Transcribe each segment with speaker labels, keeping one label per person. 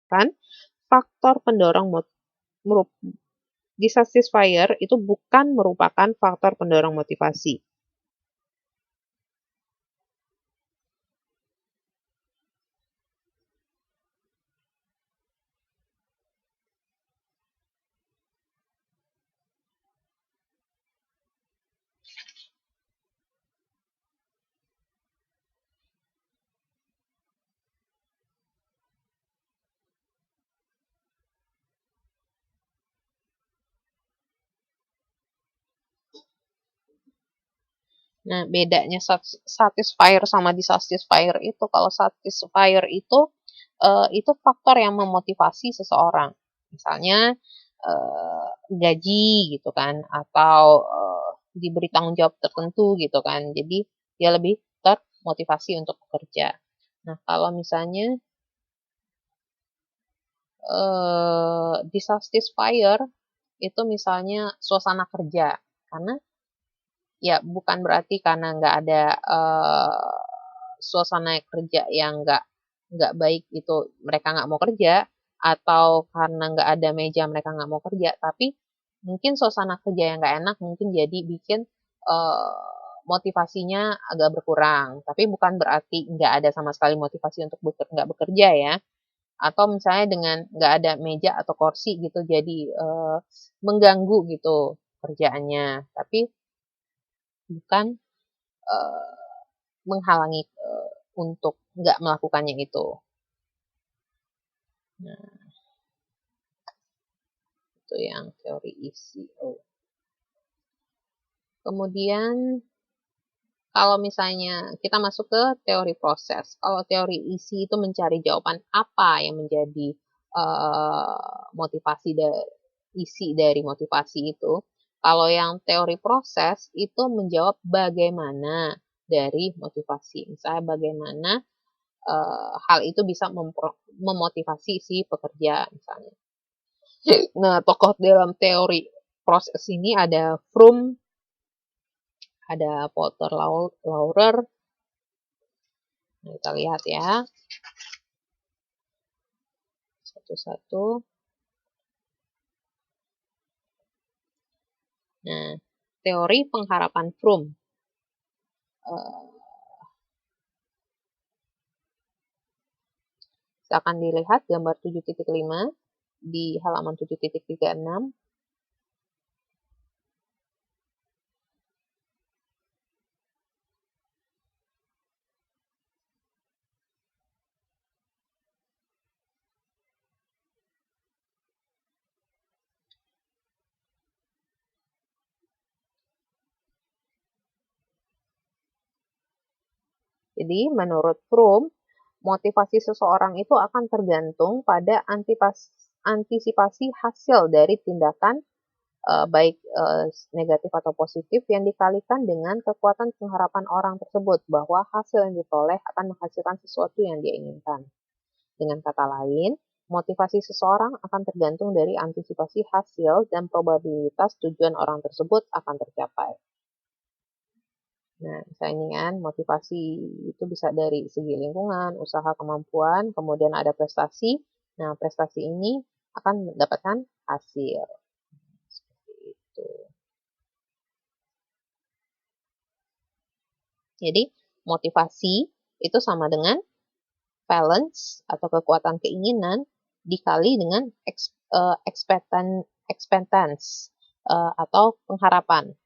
Speaker 1: Kan faktor pendorong dissatisfier itu bukan merupakan faktor pendorong motivasi. Nah, bedanya satisfier sama dissatisfier itu, kalau satisfier itu faktor yang memotivasi seseorang. Misalnya gaji gitu kan, atau diberi tanggung jawab tertentu gitu kan. Jadi dia lebih termotivasi untuk bekerja. Nah, kalau misalnya dissatisfier itu misalnya suasana kerja, karena ya bukan berarti karena nggak ada suasana kerja yang nggak baik itu mereka nggak mau kerja, atau karena nggak ada meja mereka nggak mau kerja, tapi mungkin suasana kerja yang nggak enak mungkin jadi bikin motivasinya agak berkurang, tapi bukan berarti nggak ada sama sekali motivasi untuk nggak bekerja ya. Atau misalnya dengan nggak ada meja atau kursi gitu jadi mengganggu gitu kerjaannya, tapi bukan menghalangi untuk nggak melakukannya itu. Nah, itu yang teori ECO. Kemudian kalau misalnya kita masuk ke teori proses, kalau teori isi itu mencari jawaban apa yang menjadi motivasi isi dari motivasi itu. Kalau yang teori proses itu menjawab bagaimana dari motivasi. Misalnya bagaimana hal itu bisa memotivasi si pekerja misalnya. Nah, tokoh dalam teori proses ini ada Froome, ada Porter Laurer. Nah, kita lihat ya satu-satu. Nah, teori pengharapan Froome. Akan dilihat gambar 7.5 di halaman 7.36. Jadi, menurut Froome, motivasi seseorang itu akan tergantung pada antisipasi hasil dari tindakan baik negatif atau positif yang dikalikan dengan kekuatan pengharapan orang tersebut bahwa hasil yang diperoleh akan menghasilkan sesuatu yang dia inginkan. Dengan kata lain, motivasi seseorang akan tergantung dari antisipasi hasil dan probabilitas tujuan orang tersebut akan tercapai. Nah, misalnya ini kan motivasi itu bisa dari segi lingkungan, usaha, kemampuan, kemudian ada prestasi. Nah, prestasi ini akan mendapatkan hasil. Seperti itu. Jadi, motivasi itu sama dengan balance atau kekuatan keinginan dikali dengan expectance atau pengharapan.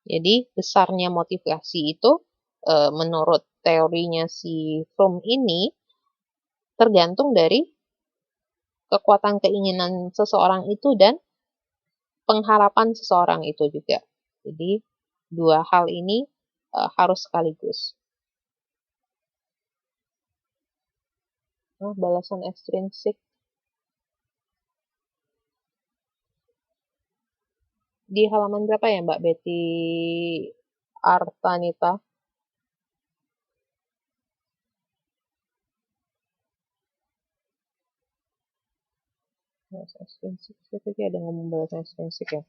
Speaker 1: Jadi besarnya motivasi itu menurut teorinya si Froome ini tergantung dari kekuatan keinginan seseorang itu dan pengharapan seseorang itu juga. Jadi dua hal ini harus sekaligus. Nah, balasan ekstrinsik. Di halaman berapa ya Mbak Betty Artanita? Balasan ekstrinsik, itu dia ada ngomong balasan ekstrinsik ya.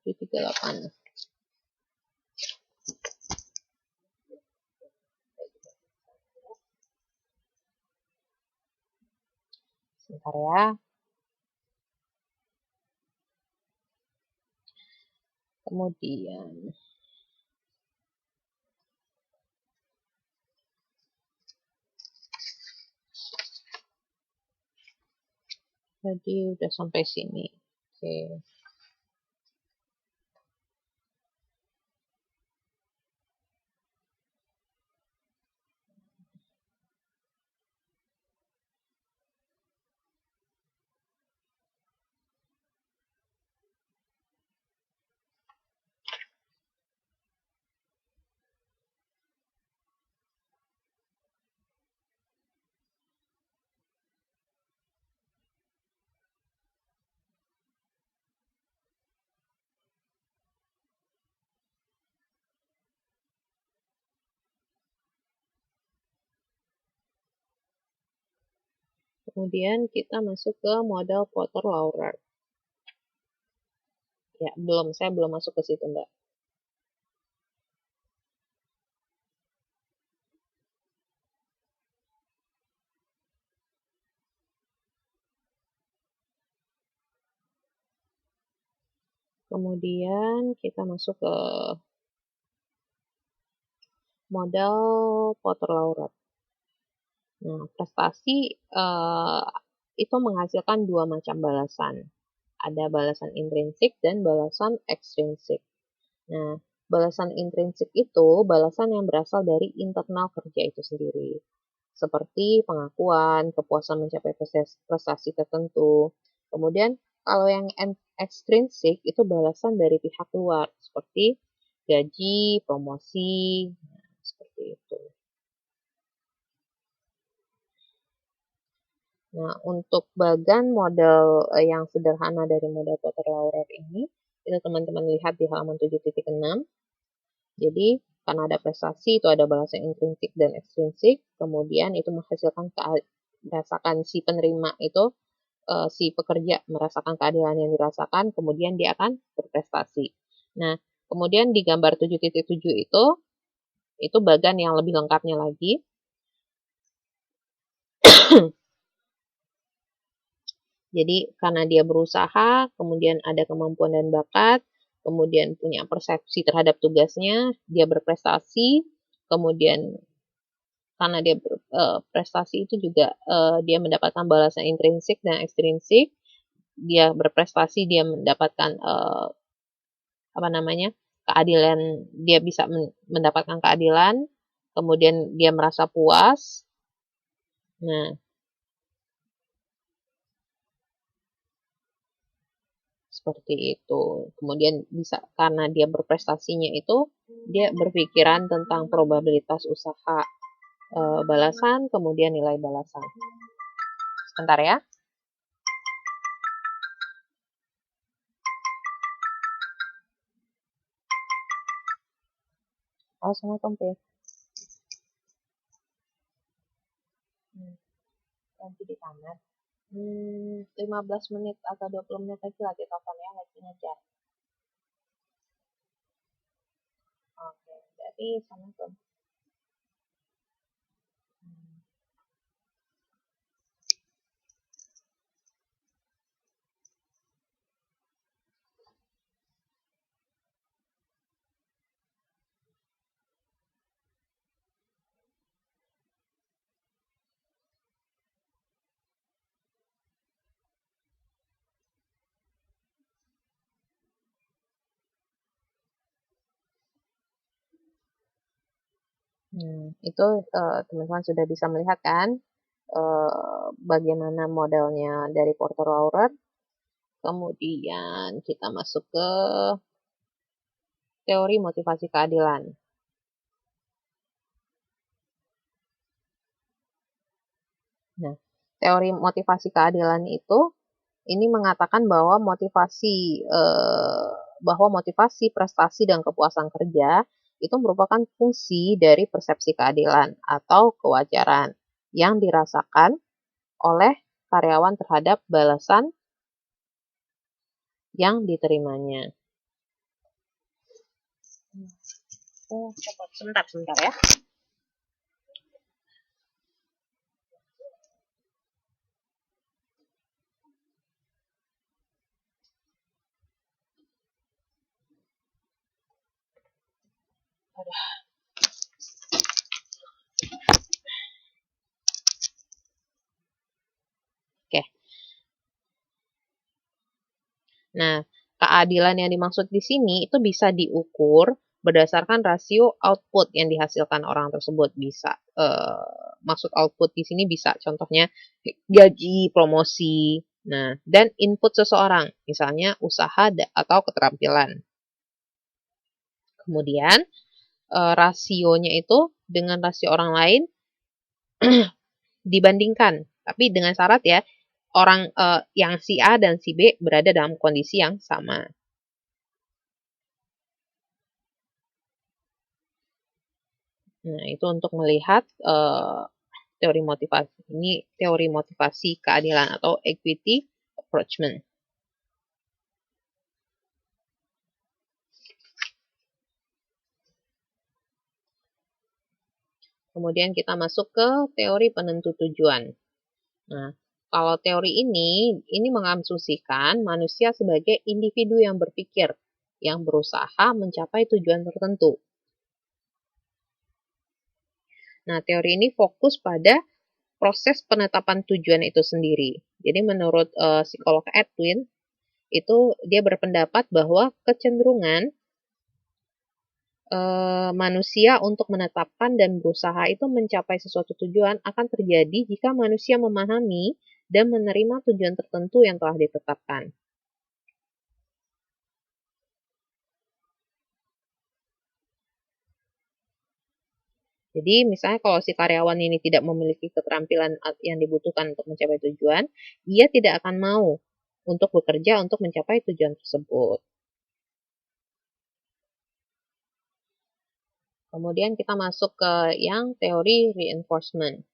Speaker 1: Di 38. Sebentar ya. Kemudian tadi udah sampai sini. Oke. Kemudian kita masuk ke model Porter-Lawror. Ya, saya belum masuk ke situ, Mbak. Kemudian kita masuk ke model Porter-Lawror. Nah, prestasi itu menghasilkan dua macam balasan. Ada balasan intrinsik dan balasan ekstrinsik. Nah, balasan intrinsik itu balasan yang berasal dari internal kerja itu sendiri. Seperti pengakuan, kepuasan mencapai prestasi tertentu. Kemudian, kalau yang ekstrinsik itu balasan dari pihak luar, seperti gaji, promosi, nah, seperti itu. Nah, untuk bagan model yang sederhana dari model Porter-Lawror ini, itu teman-teman lihat di halaman 7.6. Jadi, karena ada prestasi, itu ada balasan intrinsik dan ekstrinsik, kemudian itu merasakan si penerima itu, si pekerja merasakan keadilan yang dirasakan, kemudian dia akan berprestasi. Nah, kemudian di gambar 7.7 itu bagan yang lebih lengkapnya lagi. Jadi karena dia berusaha, kemudian ada kemampuan dan bakat, kemudian punya persepsi terhadap tugasnya, dia berprestasi, kemudian karena dia berprestasi itu juga dia mendapatkan balasan intrinsik dan ekstrinsik. Dia berprestasi, dia mendapatkan keadilan, dia bisa mendapatkan keadilan, kemudian dia merasa puas. Nah, seperti itu. Kemudian bisa karena dia berprestasinya itu, dia berpikiran tentang probabilitas usaha balasan, kemudian nilai balasan. Sebentar ya. Oh, sama Tompe. Nanti di kamar. 15 menit atau 20 menit lagi teleponnya lagi ngejar. Oke, jadi sama tuh. Itu teman-teman sudah bisa melihat kan bagaimana modelnya dari Porter-Lawror. Kemudian kita masuk ke teori motivasi keadilan. Nah, teori motivasi keadilan itu ini mengatakan bahwa motivasi prestasi dan kepuasan kerja itu merupakan fungsi dari persepsi keadilan atau kewajaran yang dirasakan oleh karyawan terhadap balasan yang diterimanya. Sebentar ya. Oke. Nah, keadilan yang dimaksud di sini itu bisa diukur berdasarkan rasio output yang dihasilkan orang tersebut. Bisa maksud output di sini bisa contohnya gaji, promosi, nah, dan input seseorang, misalnya usaha atau keterampilan. Kemudian rasionya itu dengan rasio orang lain dibandingkan, tapi dengan syarat ya orang yang si A dan si B berada dalam kondisi yang sama. Nah, itu untuk melihat teori motivasi. Ini teori motivasi keadilan atau equity approachment. Kemudian kita masuk ke teori penentu tujuan. Nah, kalau teori ini mengasumsikan manusia sebagai individu yang berpikir, yang berusaha mencapai tujuan tertentu. Nah, teori ini fokus pada proses penetapan tujuan itu sendiri. Jadi menurut psikolog Edwin, itu dia berpendapat bahwa kecenderungan manusia untuk menetapkan dan berusaha itu mencapai sesuatu tujuan akan terjadi jika manusia memahami dan menerima tujuan tertentu yang telah ditetapkan. Jadi misalnya kalau si karyawan ini tidak memiliki keterampilan yang dibutuhkan untuk mencapai tujuan, ia tidak akan mau untuk bekerja untuk mencapai tujuan tersebut. Kemudian kita masuk ke yang teori reinforcement.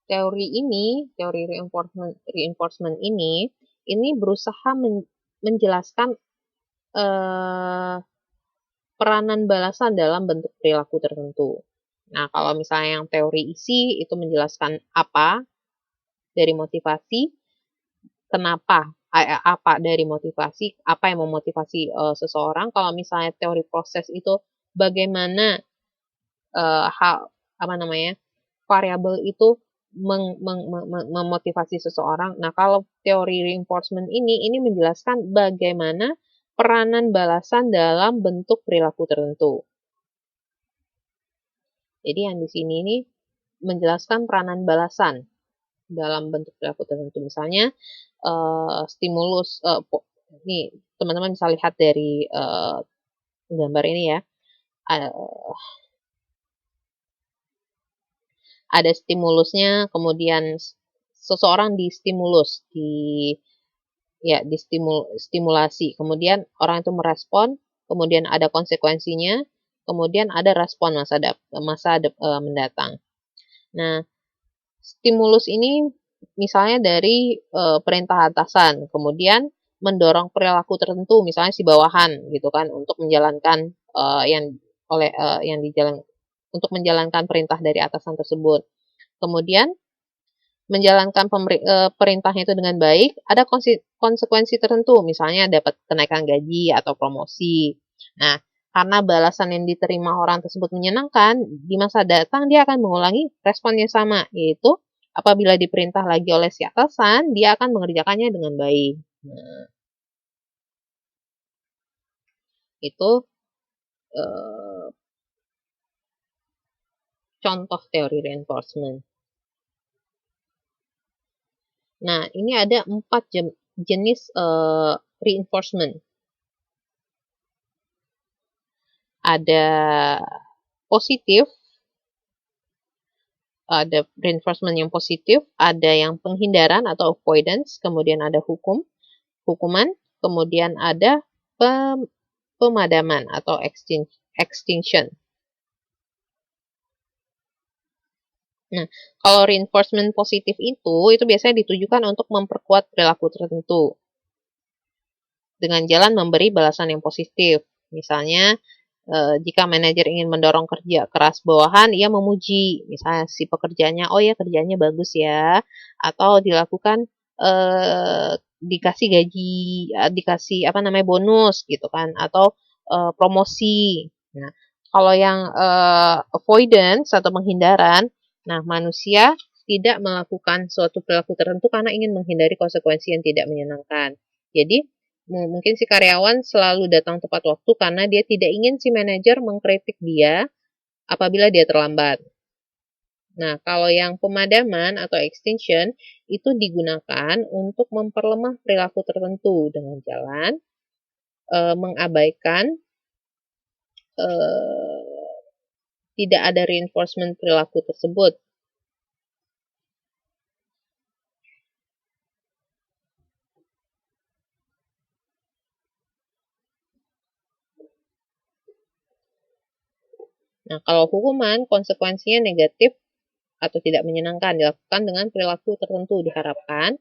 Speaker 1: Teori reinforcement ini berusaha menjelaskan peranan balasan dalam bentuk perilaku tertentu. Nah, kalau misalnya yang teori isi itu menjelaskan apa dari motivasi, kenapa, apa dari motivasi, apa yang memotivasi seseorang. Kalau misalnya teori proses itu bagaimana variabel itu memotivasi seseorang. Nah, kalau teori reinforcement ini menjelaskan bagaimana peranan balasan dalam bentuk perilaku tertentu. Jadi yang di sini ini menjelaskan peranan balasan dalam bentuk perilaku tertentu. Misalnya stimulus, ini teman-teman bisa lihat dari gambar ini ya. Ada stimulusnya, kemudian seseorang distimulasi, kemudian orang itu merespon, kemudian ada konsekuensinya, kemudian ada respon masa mendatang. Nah, stimulus ini misalnya dari perintah atasan, kemudian mendorong perilaku tertentu, misalnya si bawahan gitu kan, untuk menjalankan untuk menjalankan perintah dari atasan tersebut. Kemudian menjalankan perintahnya itu dengan baik, ada konsekuensi tertentu, misalnya dapat kenaikan gaji atau promosi. Nah, karena balasan yang diterima orang tersebut menyenangkan, di masa datang dia akan mengulangi respon yang sama, yaitu apabila diperintah lagi oleh si atasan, dia akan mengerjakannya dengan baik. Nah, itu contoh teori reinforcement. Nah, ini ada 4 jenis reinforcement. Ada positif, ada reinforcement yang positif, ada yang penghindaran atau avoidance, kemudian ada hukuman, kemudian ada pemadaman atau extinction. Nah, kalau reinforcement positif itu biasanya ditujukan untuk memperkuat perilaku tertentu dengan jalan memberi balasan yang positif. Misalnya, jika manajer ingin mendorong kerja keras bawahan, ia memuji, misalnya si pekerjanya, oh ya kerjanya bagus ya, atau dilakukan dikasih gaji, dikasih apa namanya bonus gitu kan, atau promosi. Nah, kalau yang avoidance atau penghindaran, nah manusia tidak melakukan suatu perilaku tertentu karena ingin menghindari konsekuensi yang tidak menyenangkan. Jadi mungkin si karyawan selalu datang tepat waktu karena dia tidak ingin si manajer mengkritik dia apabila dia terlambat. Nah, kalau yang pemadaman atau extinction itu digunakan untuk memperlemah perilaku tertentu dengan jalan mengabaikan tidak ada reinforcement perilaku tersebut. Nah, kalau hukuman konsekuensinya negatif atau tidak menyenangkan dilakukan dengan perilaku tertentu diharapkan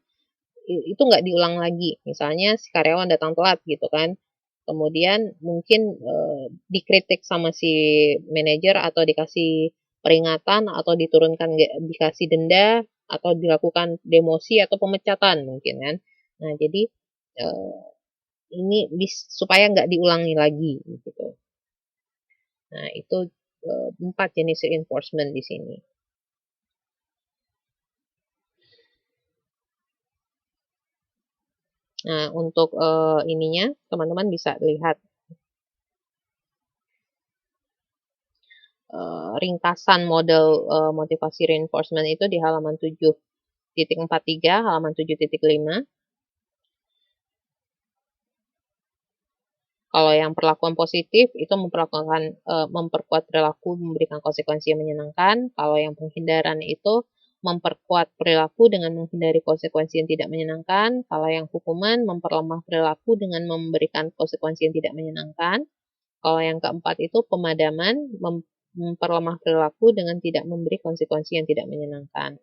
Speaker 1: itu nggak diulang lagi. Misalnya si karyawan datang telat gitu kan, kemudian mungkin dikritik sama si manajer atau dikasih peringatan atau dikasih denda atau dilakukan demosi atau pemecatan mungkin kan. Nah jadi ini supaya nggak diulangi lagi gitu. Nah itu 4 jenis reinforcement di sini. Nah, untuk ininya, teman-teman bisa lihat ringkasan model motivasi reinforcement itu di halaman 7.43, halaman 7.5. Kalau yang perlakuan positif itu memperkuat perilaku, memberikan konsekuensi yang menyenangkan. Kalau yang penghindaran itu memperkuat perilaku dengan menghindari konsekuensi yang tidak menyenangkan. Kalau yang hukuman memperlemah perilaku dengan memberikan konsekuensi yang tidak menyenangkan. Kalau yang keempat itu pemadaman memperlemah perilaku dengan tidak memberi konsekuensi yang tidak menyenangkan.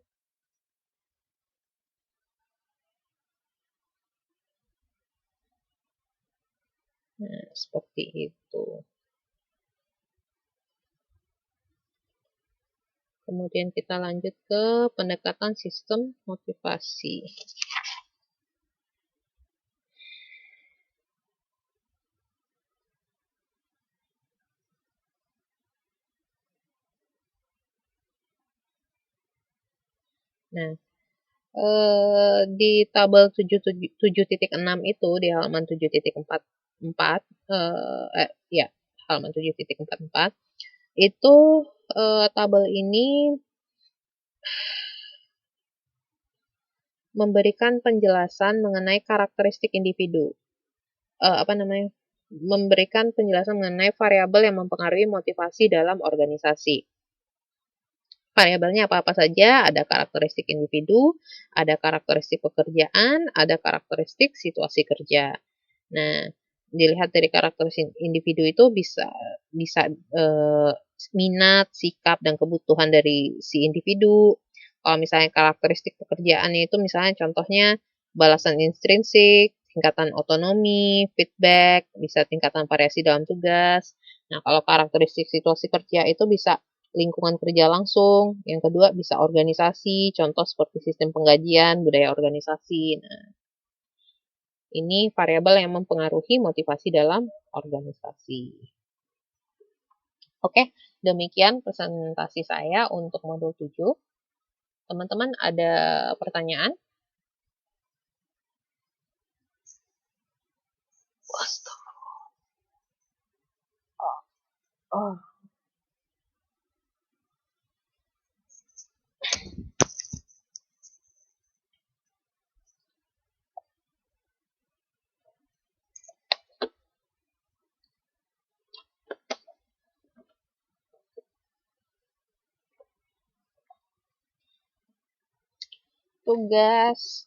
Speaker 1: Nah, seperti itu. Kemudian kita lanjut ke pendekatan sistem motivasi. Nah, di tabel 7.6 itu di halaman 7.44 ya, halaman 7.44 itu tabel ini memberikan penjelasan mengenai karakteristik individu. Memberikan penjelasan mengenai variabel yang mempengaruhi motivasi dalam organisasi. Variabelnya apa-apa saja, ada karakteristik individu, ada karakteristik pekerjaan, ada karakteristik situasi kerja. Nah, dilihat dari karakteristik individu itu bisa minat, sikap, dan kebutuhan dari si individu. Kalau misalnya karakteristik pekerjaannya itu misalnya contohnya balasan intrinsik, tingkatan otonomi, feedback, bisa tingkatan variasi dalam tugas. Nah, kalau karakteristik situasi kerja itu bisa lingkungan kerja langsung. Yang kedua bisa organisasi, contoh seperti sistem penggajian, budaya organisasi. Nah, ini variabel yang mempengaruhi motivasi dalam organisasi. Oke, demikian presentasi saya untuk modul 7. Teman-teman ada pertanyaan? Oh. tugas.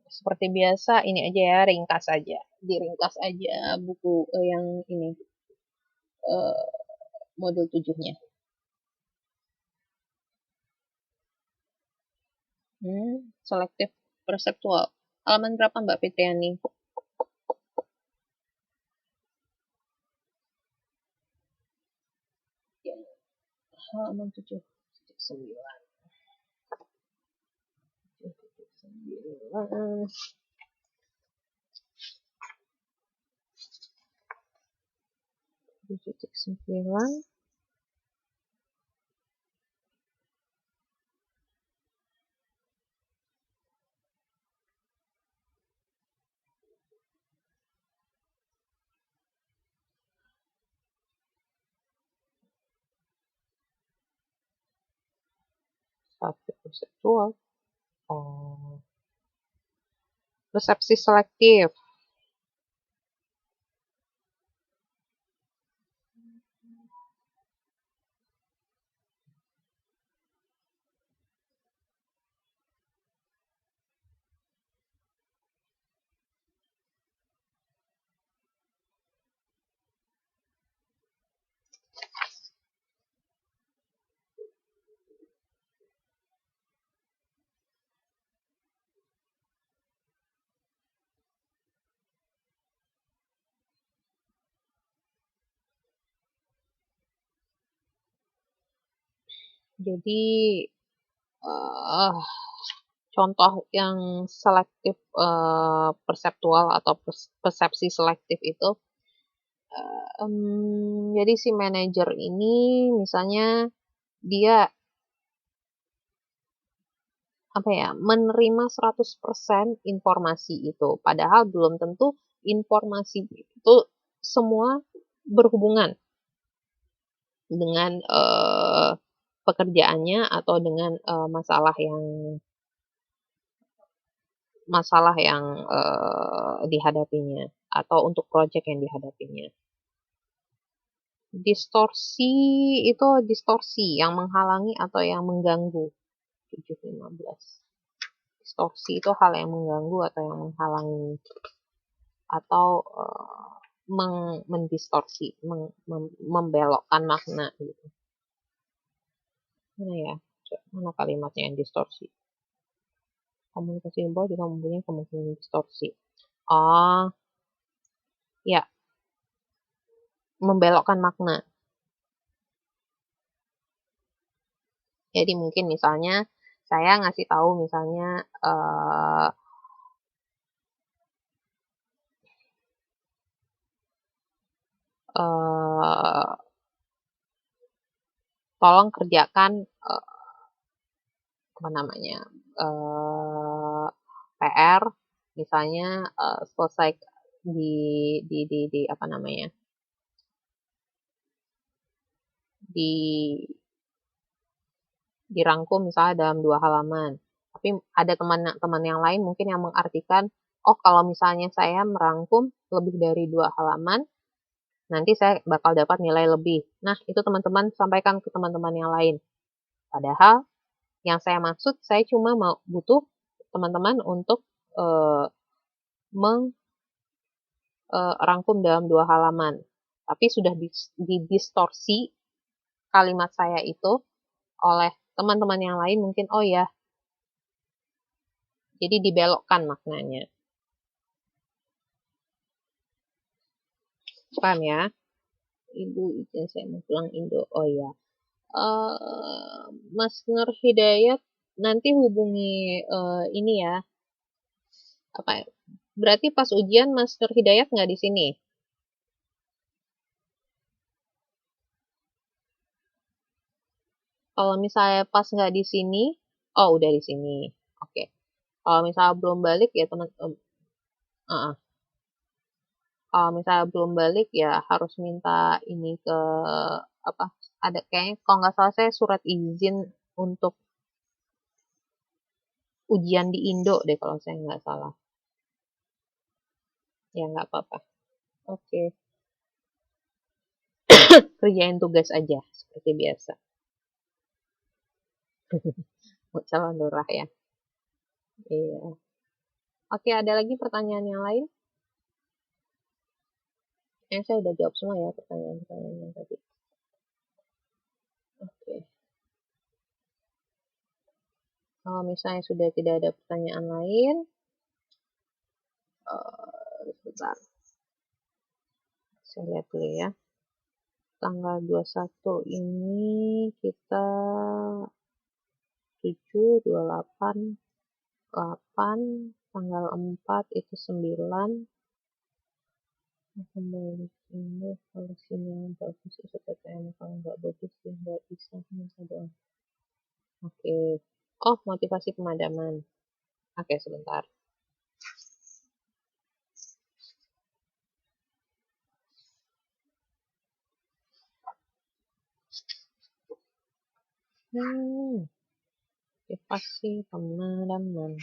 Speaker 1: Seperti biasa, ini aja ya, ringkas aja. Diringkas aja buku yang ini, modul 7-nya. Selektif perseptual. Halaman berapa Mbak Fitriani? Halaman 7.9. 7.9. 7.9. Selektif perseptual. Oh. Persepsi selektif. Jadi contoh yang selektif perseptual atau persepsi selektif itu, jadi si manajer ini misalnya dia menerima 100% informasi itu, padahal belum tentu informasi itu semua berhubungan dengan pekerjaannya atau dengan masalah yang dihadapinya atau untuk project yang dihadapinya. Distorsi itu distorsi yang menghalangi atau yang mengganggu. 7.15. Distorsi itu hal yang mengganggu atau yang menghalangi atau mendistorsi, membelokkan makna gitu. Mana ya? Mana kalimatnya yang distorsi? Komunikasi simbol juga mempunyai kemungkinan distorsi. Ya. Membelokkan makna. Jadi mungkin misalnya saya ngasih tahu misalnya tolong kerjakan PR misalnya selesai dirangkum misalnya dalam 2 halaman. Tapi ada teman-teman yang lain mungkin yang mengartikan, oh kalau misalnya saya merangkum lebih dari 2 halaman, nanti saya bakal dapat nilai lebih. Nah, itu teman-teman sampaikan ke teman-teman yang lain. Padahal yang saya maksud, saya cuma butuh teman-teman untuk merangkum dalam 2 halaman. Tapi sudah didistorsi kalimat saya itu oleh teman-teman yang lain mungkin, oh ya, jadi dibelokkan maknanya. Paham ya? Ibu izin saya mau pulang Indo. Oh ya. Mas Nur Hidayat nanti hubungi ini ya. Berarti pas ujian Mas Nur Hidayat nggak di sini? Kalau misalnya pas nggak di sini, oh udah di sini. Oke. Kalau misalnya belum balik ya kalau misalnya belum balik ya harus minta ini ke ada kayaknya kalau nggak salah saya surat izin untuk ujian di Indo deh kalau saya nggak salah. Ya nggak apa-apa. Oke. Kerjain tugas aja seperti biasa. Calon lurah ya. Iya. Oke, ada lagi pertanyaan yang lain? Saya udah jawab semua ya pertanyaan-pertanyaan yang tadi. Oke. Kalau misalnya sudah tidak ada pertanyaan lain, sebentar. Saya lihat dulu ya. Tanggal 21 ini kita 7, 28, 8, tanggal 4 itu 9. Kembali ini kalau sinyal bagus SPTM, kalau nggak bagus ya nggak bisa minta doa. Oke. Oh, motivasi pemadaman. Oke, sebentar. Motivasi pemadaman.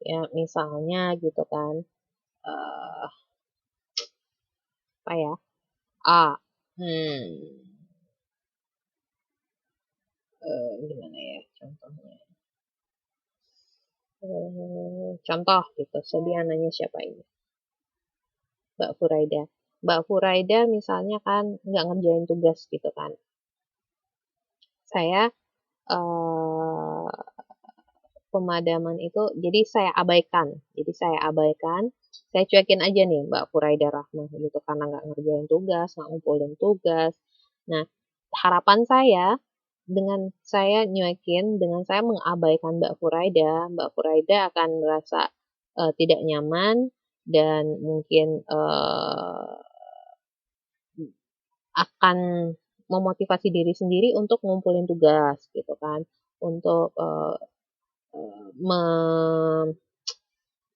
Speaker 1: Ya, misalnya gitu kan. eh Apa ya? A. Gimana ya contohnya? Contoh gitu, sediananya siapa ini? Mbak Furaida. Mbak Furaida misalnya kan nggak ngerjain tugas gitu kan. Saya eh, pemadaman itu, jadi saya abaikan. Saya cuekin aja nih Mbak Furaida Rahma gitu karena nggak ngerjain tugas, nggak ngumpulin tugas. Nah, harapan saya dengan saya nyuekin, dengan saya mengabaikan Mbak Furaida akan merasa tidak nyaman dan mungkin akan memotivasi diri sendiri untuk ngumpulin tugas gitu kan, untuk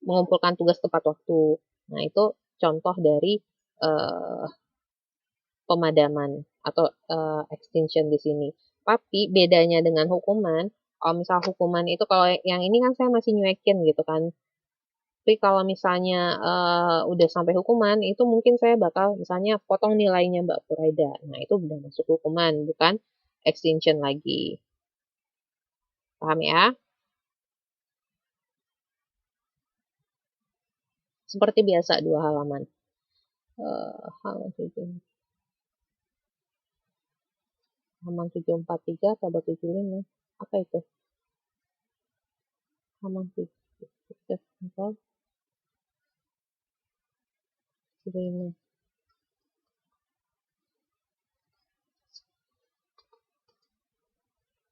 Speaker 1: mengumpulkan tugas tepat waktu. Nah, itu contoh dari uh, pemadaman atau extinction di sini. Tapi bedanya dengan hukuman, kalau misal hukuman itu, kalau yang ini kan saya masih nyuekin gitu kan. Tapi kalau misalnya udah sampai hukuman, itu mungkin saya bakal misalnya potong nilainya Mbak Furaida. Nah, itu udah masuk hukuman, bukan extinction lagi. Paham ya? Seperti biasa 2 halaman. Halaman 743 tambah 75. Apa itu? Halaman 75.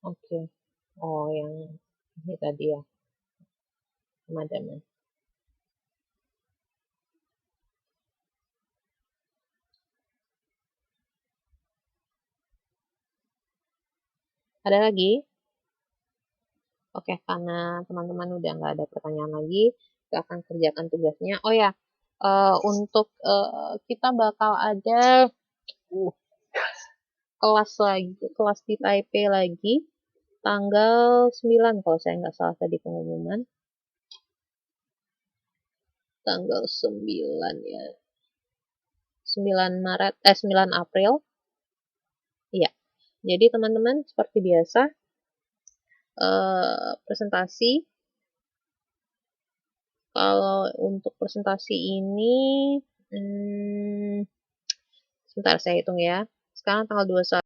Speaker 1: Oke. Oh, yang ini tadi ya, pemadaman. Ada lagi? Oke, karena teman-teman udah nggak ada pertanyaan lagi, kita akan kerjakan tugasnya. Oh ya, untuk kita bakal ada uh, kelas lagi, kelas di Taipei lagi, tanggal 9 kalau saya nggak salah tadi pengumuman. Tanggal 9 ya. 9 April. Iya. Jadi teman-teman seperti biasa presentasi. Kalau untuk presentasi ini sebentar saya hitung ya. Sekarang tanggal 21.